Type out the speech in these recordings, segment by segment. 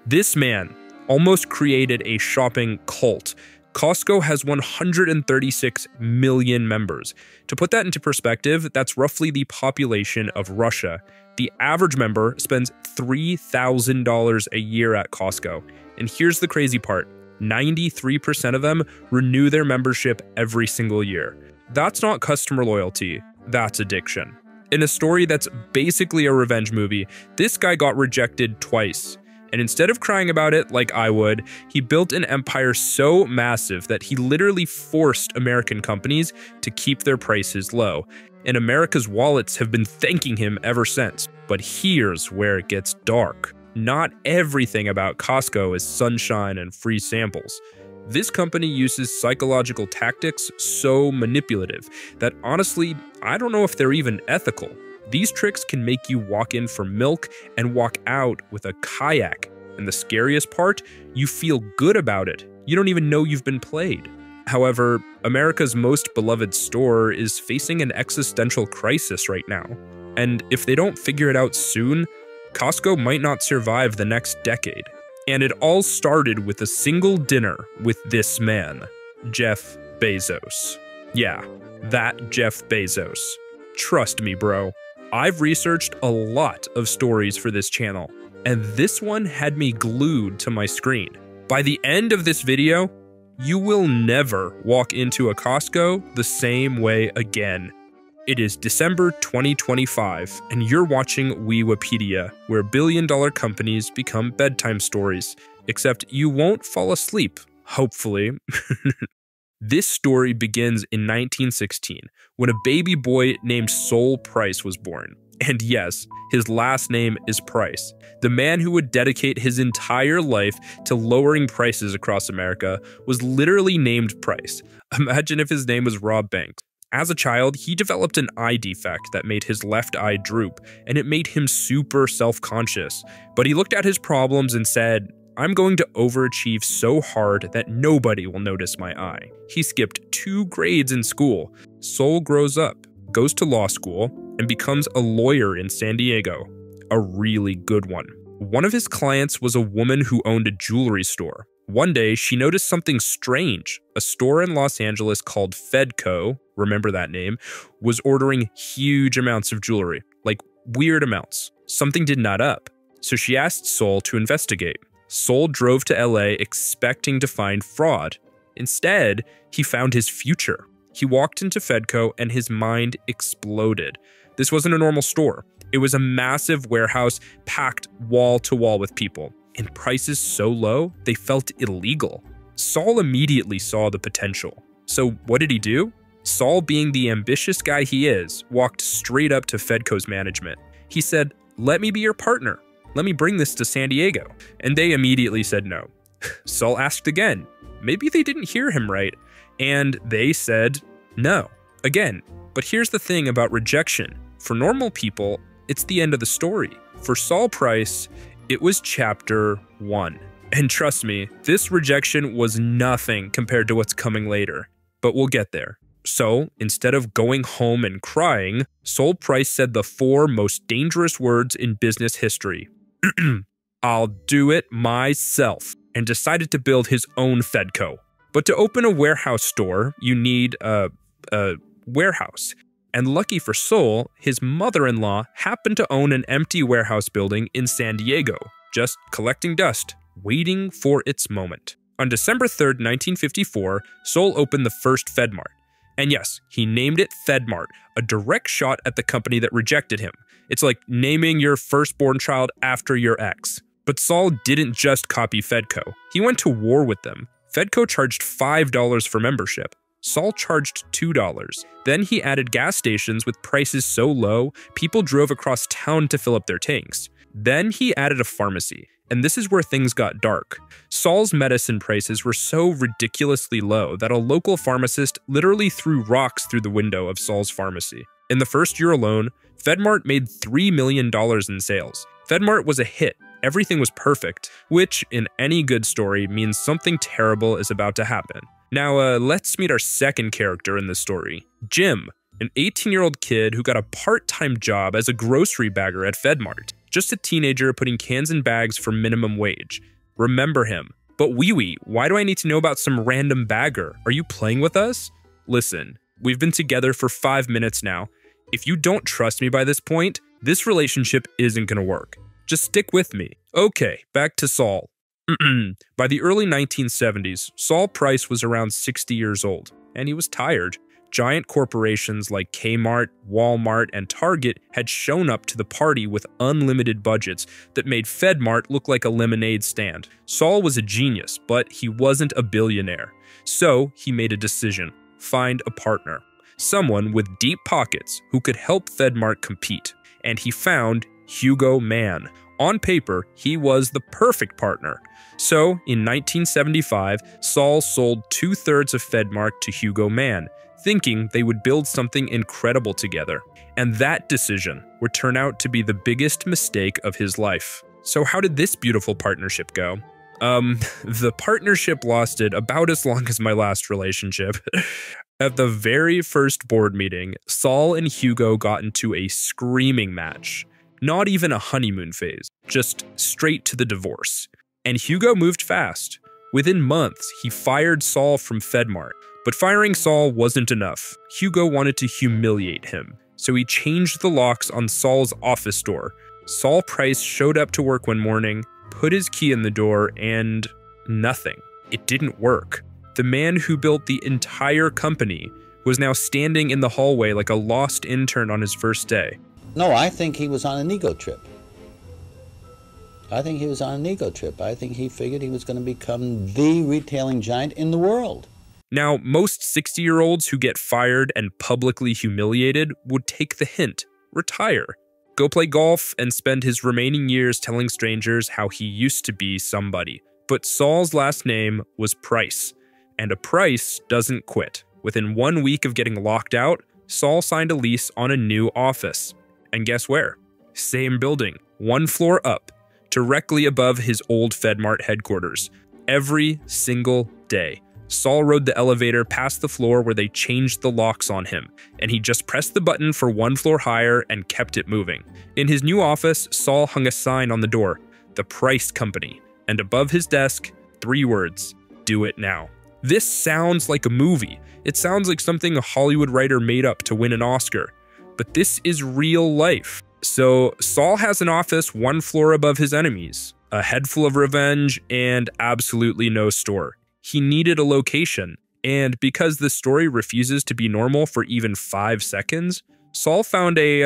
This man almost created a shopping cult. Costco has 136 million members. To put that into perspective, that's roughly the population of Russia. The average member spends $3,000 a year at Costco. And here's the crazy part. 93% of them renew their membership every single year. That's not customer loyalty, that's addiction. In a story that's basically a revenge movie, this guy got rejected twice. And instead of crying about it like I would, he built an empire so massive that he literally forced American companies to keep their prices low. And America's wallets have been thanking him ever since. But here's where it gets dark. Not everything about Costco is sunshine and free samples. This company uses psychological tactics so manipulative that honestly, I don't know if they're even ethical. These tricks can make you walk in for milk and walk out with a kayak. And the scariest part, you feel good about it. You don't even know you've been played. However, America's most beloved store is facing an existential crisis right now. And if they don't figure it out soon, Costco might not survive the next decade. And it all started with a single dinner with this man, Jeff Bezos. Yeah, that Jeff Bezos. Trust me, bro. I've researched a lot of stories for this channel, and this one had me glued to my screen. By the end of this video, you will never walk into a Costco the same way again. It is December 2025, and you're watching Weewipedia, where billion-dollar companies become bedtime stories. Except you won't fall asleep, hopefully. This story begins in 1916, when a baby boy named Sol Price was born. And yes, his last name is Price. The man who would dedicate his entire life to lowering prices across America was literally named Price. Imagine if his name was Rob Banks. As a child, he developed an eye defect that made his left eye droop, and it made him super self-conscious. But he looked at his problems and said, "I'm going to overachieve so hard that nobody will notice my eye." He skipped 2 grades in school. Sol grows up, goes to law school, and becomes a lawyer in San Diego. A really good one. One of his clients was a woman who owned a jewelry store. One day, she noticed something strange. A store in Los Angeles called Fedco, remember that name, was ordering huge amounts of jewelry, like weird amounts. Something didn't add up, so she asked Sol to investigate. Sol drove to LA expecting to find fraud. Instead, he found his future. He walked into Fedco and his mind exploded. This wasn't a normal store. It was a massive warehouse packed wall to wall with people. And prices so low, they felt illegal. Sol immediately saw the potential. So what did he do? Sol, being the ambitious guy he is, walked straight up to Fedco's management. He said, "Let me be your partner. Let me bring this to San Diego." And they immediately said no. Sol asked again. Maybe they didn't hear him right. And they said no. Again. But here's the thing about rejection. For normal people, it's the end of the story. For Sol Price, it was chapter 1. And trust me, this rejection was nothing compared to what's coming later. But we'll get there. So, instead of going home and crying, Sol Price said the 4 most dangerous words in business history. "I'll do it myself," and decided to build his own Fedco. But to open a warehouse store, you need a warehouse. And lucky for Sol, his mother-in-law happened to own an empty warehouse building in San Diego, just collecting dust, waiting for its moment. On December 3rd, 1954, Sol opened the first FedMart. And yes, he named it FedMart, a direct shot at the company that rejected him. It's like naming your firstborn child after your ex. But Sol didn't just copy Fedco. He went to war with them. Fedco charged $5 for membership. Sol charged $2. Then he added gas stations with prices so low, people drove across town to fill up their tanks. Then he added a pharmacy, and this is where things got dark. Sol's medicine prices were so ridiculously low that a local pharmacist literally threw rocks through the window of Sol's pharmacy. In the first year alone, FedMart made $3 million in sales. FedMart was a hit. Everything was perfect, which in any good story means something terrible is about to happen. Now, let's meet our second character in this story, Jim, an 18-year-old kid who got a part-time job as a grocery bagger at FedMart. Just a teenager putting cans in bags for minimum wage. Remember him. But Wee, why do I need to know about some random bagger? Are you playing with us? Listen, we've been together for 5 minutes now. If you don't trust me by this point, this relationship isn't gonna work. Just stick with me. Okay, back to Saul. By the early 1970s, Saul Price was around 60 years old, and he was tired. Giant corporations like Kmart, Walmart, and Target had shown up to the party with unlimited budgets that made FedMart look like a lemonade stand. Saul was a genius, but he wasn't a billionaire. So he made a decision: find a partner. Someone with deep pockets who could help FedMart compete. And he found Hugo Mann. On paper, he was the perfect partner. So, in 1975, Saul sold 2/3 of FedMart to Hugo Mann, thinking they would build something incredible together. And that decision would turn out to be the biggest mistake of his life. So how did this beautiful partnership go? The partnership lasted about as long as my last relationship. At the very first board meeting, Saul and Hugo got into a screaming match. Not even a honeymoon phase, just straight to the divorce. And Hugo moved fast. Within months, he fired Saul from FedMart. But firing Saul wasn't enough. Hugo wanted to humiliate him, so he changed the locks on Saul's office door. Saul Price showed up to work one morning, put his key in the door, and nothing. It didn't work. The man who built the entire company was now standing in the hallway like a lost intern on his first day. No, I think he was on an ego trip. I think he figured he was going to become the retailing giant in the world. Now, most 60-year-olds who get fired and publicly humiliated would take the hint: retire. Go play golf and spend his remaining years telling strangers how he used to be somebody. But Saul's last name was Price, and a Price doesn't quit. Within 1 week of getting locked out, Saul signed a lease on a new office. And guess where? Same building, 1 floor up, directly above his old FedMart headquarters. Every single day, Saul rode the elevator past the floor where they changed the locks on him, and he just pressed the button for 1 floor higher and kept it moving. In his new office, Saul hung a sign on the door: The Price Company, and above his desk, 3 words: do it now. This sounds like a movie. It sounds like something a Hollywood writer made up to win an Oscar. But this is real life. So Saul has an office 1 floor above his enemies, a head full of revenge, and absolutely no store. He needed a location, and because the story refuses to be normal for even 5 seconds, Saul found a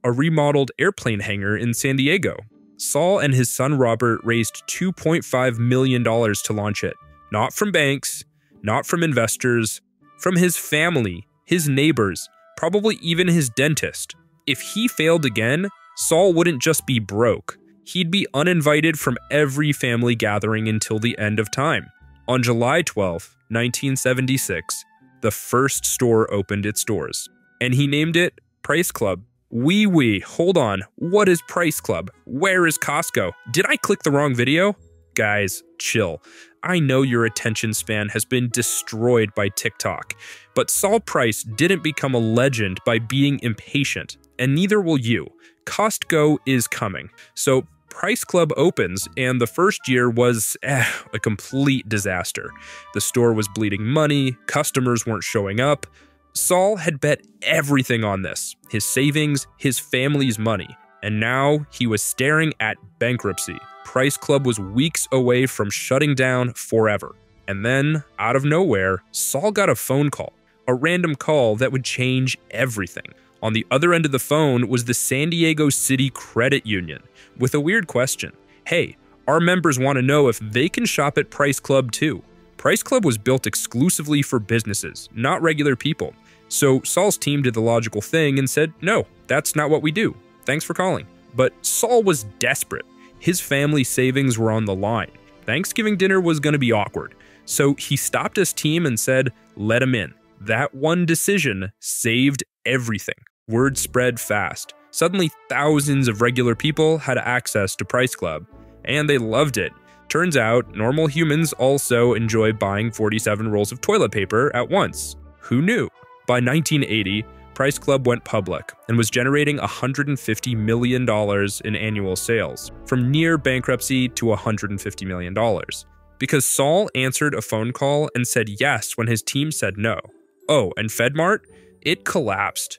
remodeled airplane hangar in San Diego. Saul and his son Robert raised $2.5 million to launch it. Not from banks, not from investors, from his family, his neighbors, probably even his dentist. If he failed again, Saul wouldn't just be broke. He'd be uninvited from every family gathering until the end of time. On July 12, 1976, the first store opened its doors, and he named it Price Club. Hold on, what is Price Club? Where is Costco? Did I click the wrong video? Guys, chill. I know your attention span has been destroyed by TikTok, but Saul Price didn't become a legend by being impatient, and neither will you. Costco is coming. So Price Club opens, and the first year was a complete disaster. The store was bleeding money, customers weren't showing up. Saul had bet everything on this, his savings, his family's money, and now he was staring at bankruptcy. Price Club was weeks away from shutting down forever. And then, out of nowhere, Saul got a phone call, a random call that would change everything. On the other end of the phone was the San Diego City Credit Union with a weird question. Hey, our members want to know if they can shop at Price Club too. Price Club was built exclusively for businesses, not regular people. So Saul's team did the logical thing and said, no, that's not what we do. Thanks for calling. But Saul was desperate. His family savings were on the line. Thanksgiving dinner was going to be awkward. So he stopped his team and said, let him in. That one decision saved everything. Word spread fast. Suddenly, thousands of regular people had access to Price Club, and they loved it. Turns out, normal humans also enjoy buying 47 rolls of toilet paper at once. Who knew? By 1980, Price Club went public and was generating $150 million in annual sales, from near bankruptcy to $150 million. Because Saul answered a phone call and said yes when his team said no. Oh, and FedMart? It collapsed.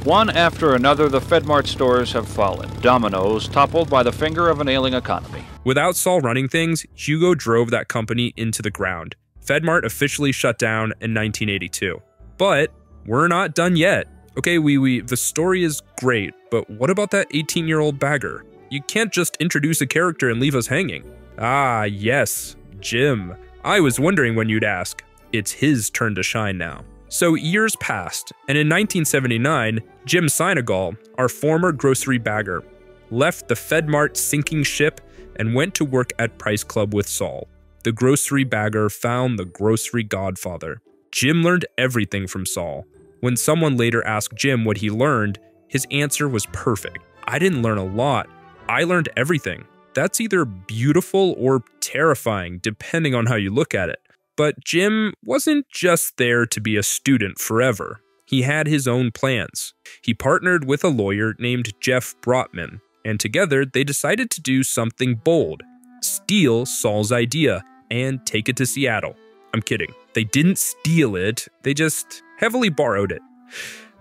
One after another, the FedMart stores have fallen, dominoes toppled by the finger of an ailing economy. Without Saul running things, Hugo drove that company into the ground. FedMart officially shut down in 1982. But we're not done yet. Okay, the story is great, but what about that 18-year-old bagger? You can't just introduce a character and leave us hanging. Ah, yes, Jim. I was wondering when you'd ask. It's his turn to shine now. So years passed, and in 1979, Jim Sinegal, our former grocery bagger, left the FedMart sinking ship and went to work at Price Club with Saul. The grocery bagger found the grocery godfather. Jim learned everything from Saul. When someone later asked Jim what he learned, his answer was perfect. I didn't learn a lot. I learned everything. That's either beautiful or terrifying, depending on how you look at it. But Jim wasn't just there to be a student forever. He had his own plans. He partnered with a lawyer named Jeff Brotman, and together they decided to do something bold: steal Saul's idea and take it to Seattle. I'm kidding. They didn't steal it, they just heavily borrowed it.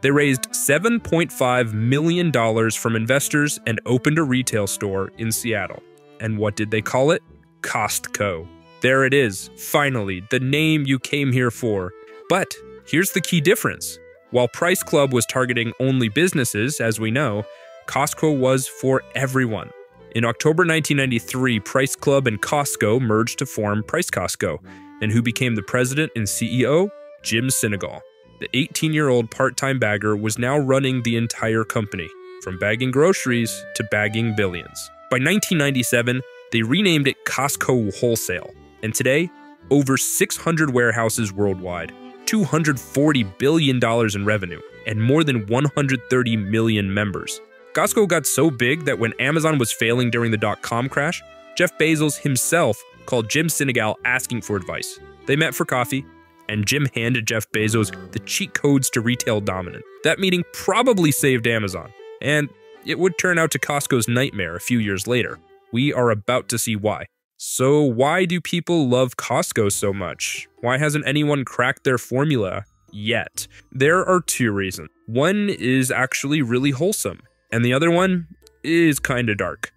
They raised $7.5 million from investors and opened a retail store in Seattle. And what did they call it? Costco. There it is, finally, the name you came here for. But here's the key difference. While Price Club was targeting only businesses, as we know, Costco was for everyone. In October 1993, Price Club and Costco merged to form Price Costco. And who became the president and CEO? Jim Sinegal. The 18-year-old part-time bagger was now running the entire company, from bagging groceries to bagging billions. By 1997, they renamed it Costco Wholesale. And today, over 600 warehouses worldwide, $240 billion in revenue, and more than 130 million members. Costco got so big that when Amazon was failing during the dot-com crash, Jeff Bezos himself called Jim Sinegal asking for advice. They met for coffee, and Jim handed Jeff Bezos the cheat codes to retail dominance. That meeting probably saved Amazon, and it would turn out to Costco's nightmare a few years later. We are about to see why. So why do people love Costco so much? Why hasn't anyone cracked their formula yet? There are two reasons. One is actually really wholesome, and the other one is kinda dark.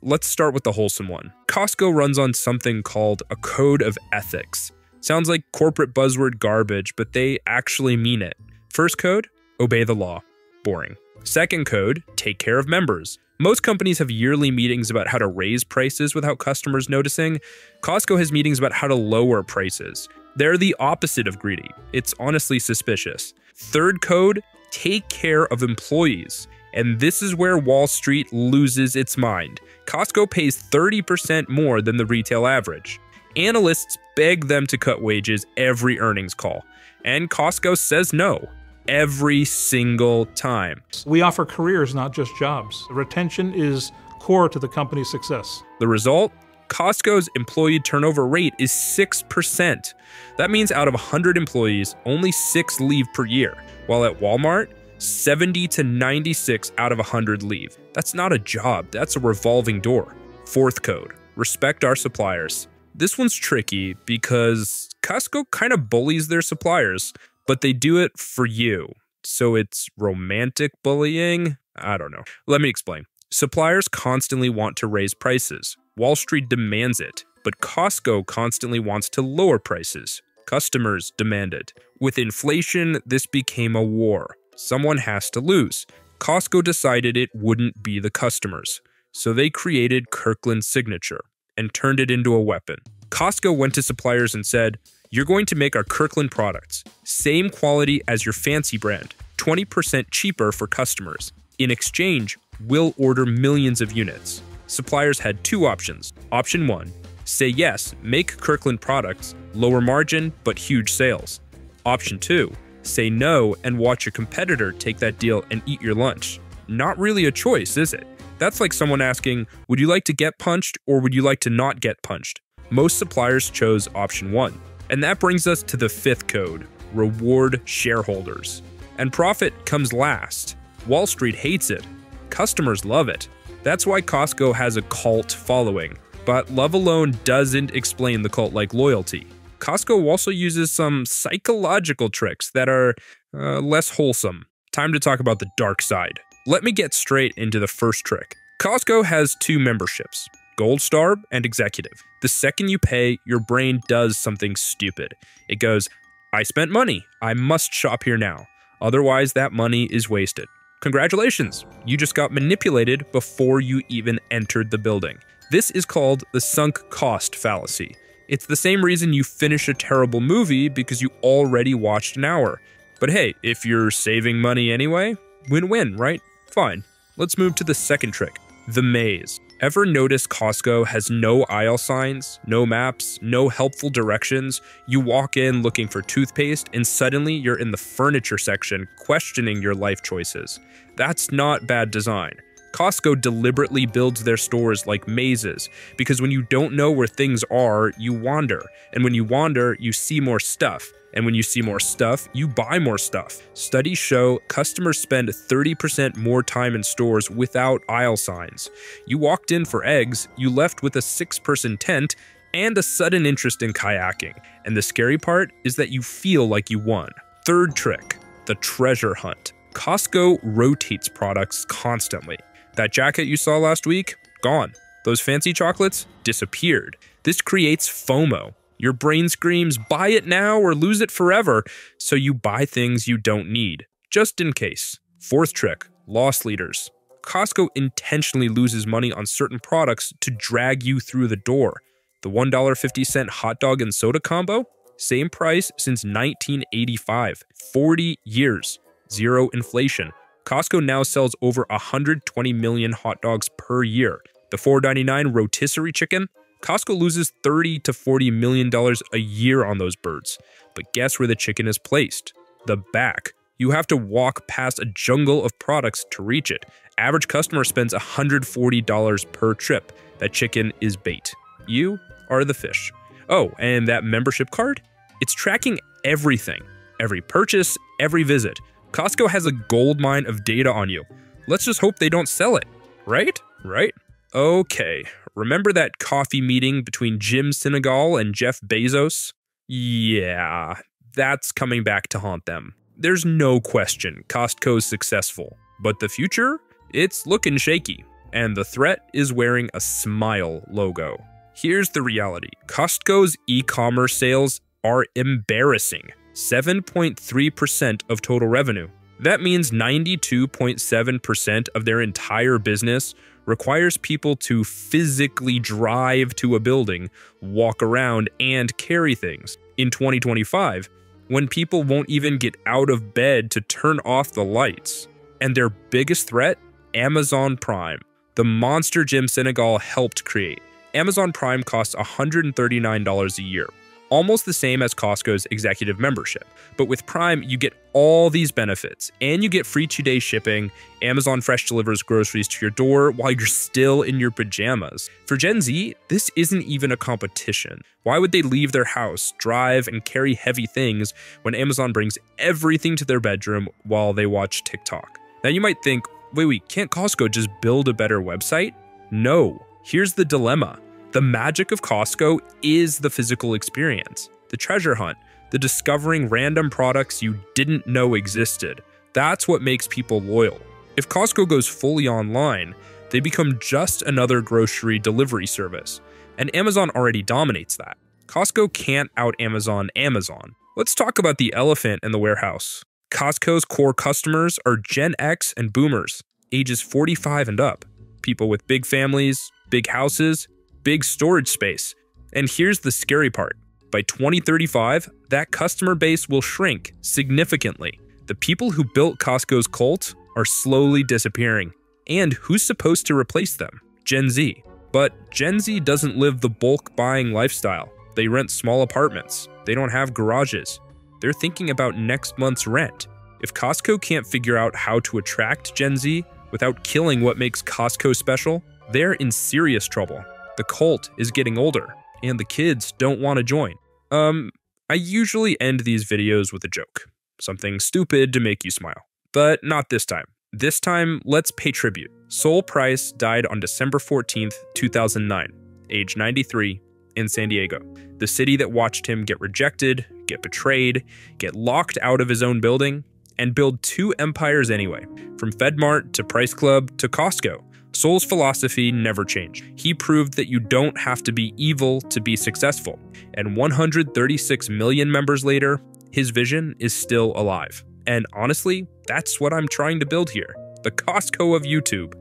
Let's start with the wholesome one. Costco runs on something called a code of ethics. Sounds like corporate buzzword garbage, but they actually mean it. First code, obey the law. Boring. Second code, take care of members. Most companies have yearly meetings about how to raise prices without customers noticing. Costco has meetings about how to lower prices. They're the opposite of greedy. It's honestly suspicious. Third code, take care of employees. And this is where Wall Street loses its mind. Costco pays 30% more than the retail average. Analysts beg them to cut wages every earnings call. And Costco says no. Every single time. We offer careers, not just jobs. Retention is core to the company's success. The result? Costco's employee turnover rate is 6%. That means out of 100 employees, only 6 leave per year. While at Walmart, 70 to 96 out of 100 leave. That's not a job, that's a revolving door. Fourth code, respect our suppliers. This one's tricky because Costco kind of bullies their suppliers, but they do it for you. So it's romantic bullying? I don't know. Let me explain. Suppliers constantly want to raise prices. Wall Street demands it, but Costco constantly wants to lower prices. Customers demand it. With inflation, this became a war. Someone has to lose. Costco decided it wouldn't be the customers. So they created Kirkland's signature and turned it into a weapon. Costco went to suppliers and said, "You're going to make our Kirkland products, same quality as your fancy brand, 20% cheaper for customers. In exchange, we'll order millions of units." Suppliers had two options. Option 1, say yes, make Kirkland products, lower margin, but huge sales. Option 2, say no and watch your competitor take that deal and eat your lunch. Not really a choice, is it? That's like someone asking, would you like to get punched or would you like to not get punched? Most suppliers chose option 1. And that brings us to the fifth code, reward shareholders. And profit comes last. Wall Street hates it. Customers love it. That's why Costco has a cult following. But love alone doesn't explain the cult-like loyalty. Costco also uses some psychological tricks that are less wholesome. Time to talk about the dark side. Let me get straight into the first trick. Costco has 2 memberships, Gold Star and Executive. The second you pay, your brain does something stupid. It goes, I spent money. I must shop here now. Otherwise, that money is wasted. Congratulations, you just got manipulated before you even entered the building. This is called the sunk cost fallacy. It's the same reason you finish a terrible movie because you already watched an hour. But hey, if you're saving money anyway, win-win, right? Fine. Let's move to the second trick, the maze. Ever notice Costco has no aisle signs, no maps, no helpful directions? You walk in looking for toothpaste and suddenly you're in the furniture section questioning your life choices. That's not bad design. Costco deliberately builds their stores like mazes because when you don't know where things are, you wander. And when you wander, you see more stuff. And when you see more stuff, you buy more stuff. Studies show customers spend 30% more time in stores without aisle signs. You walked in for eggs, you left with a 6-person tent, and a sudden interest in kayaking. And the scary part is that you feel like you won. Third trick, the treasure hunt. Costco rotates products constantly. That jacket you saw last week? Gone. Those fancy chocolates? Disappeared. This creates FOMO. Your brain screams, buy it now or lose it forever, so you buy things you don't need, just in case. Fourth trick, loss leaders. Costco intentionally loses money on certain products to drag you through the door. The $1.50 hot dog and soda combo? Same price since 1985. 40 years. Zero inflation. Costco now sells over 120 million hot dogs per year. The $4.99 rotisserie chicken? Costco loses $30 to $40 million a year on those birds. But guess where the chicken is placed? The back. You have to walk past a jungle of products to reach it. Average customer spends $140 per trip. That chicken is bait. You are the fish. Oh, and that membership card? It's tracking everything. Every purchase, every visit. Costco has a goldmine of data on you. Let's just hope they don't sell it. Right? Right? Okay. Remember that coffee meeting between Jim Sinegal and Jeff Bezos? Yeah, that's coming back to haunt them. There's no question Costco's successful, but the future? It's looking shaky, and the threat is wearing a smile logo. Here's the reality. Costco's e-commerce sales are embarrassing. 7.3% of total revenue. That means 92.7% of their entire business requires people to physically drive to a building, walk around, and carry things. In 2025, when people won't even get out of bed to turn off the lights. And their biggest threat? Amazon Prime, the monster Jim Sinegal helped create. Amazon Prime costs $139 a year. Almost the same as Costco's executive membership. But with Prime, you get all these benefits, and you get free 2-day shipping. Amazon Fresh delivers groceries to your door while you're still in your pajamas. For Gen Z, this isn't even a competition. Why would they leave their house, drive, and carry heavy things when Amazon brings everything to their bedroom while they watch TikTok? Now you might think, wait, can't Costco just build a better website? No. Here's the dilemma. The magic of Costco is the physical experience, the treasure hunt, the discovering random products you didn't know existed. That's what makes people loyal. If Costco goes fully online, they become just another grocery delivery service, and Amazon already dominates that. Costco can't out-Amazon Amazon. Let's talk about the elephant in the warehouse. Costco's core customers are Gen X and Boomers, ages 45 and up. People with big families, big houses, big storage space. And here's the scary part. By 2035, that customer base will shrink significantly. The people who built Costco's cult are slowly disappearing. And who's supposed to replace them? Gen Z. But Gen Z doesn't live the bulk buying lifestyle. They rent small apartments. They don't have garages. They're thinking about next month's rent. If Costco can't figure out how to attract Gen Z without killing what makes Costco special, they're in serious trouble. The cult is getting older, and the kids don't want to join. I usually end these videos with a joke. something stupid to make you smile. But not this time. This time, let's pay tribute. Sol Price died on December 14th, 2009, age 93, in San Diego, the city that watched him get rejected, get betrayed, get locked out of his own building, and build 2 empires anyway. From FedMart to Price Club to Costco, Sol's philosophy never changed. He proved that you don't have to be evil to be successful, and 136 million members later, his vision is still alive. And honestly, that's what I'm trying to build here. The Costco of YouTube.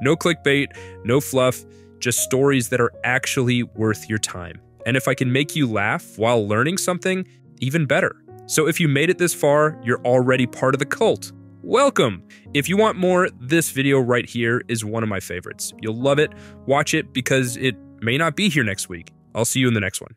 No clickbait, no fluff, just stories that are actually worth your time. And if I can make you laugh while learning something, even better. So if you made it this far, you're already part of the cult. Welcome! If you want more, this video right here is one of my favorites. You'll love it. Watch it because it may not be here next week. I'll see you in the next one.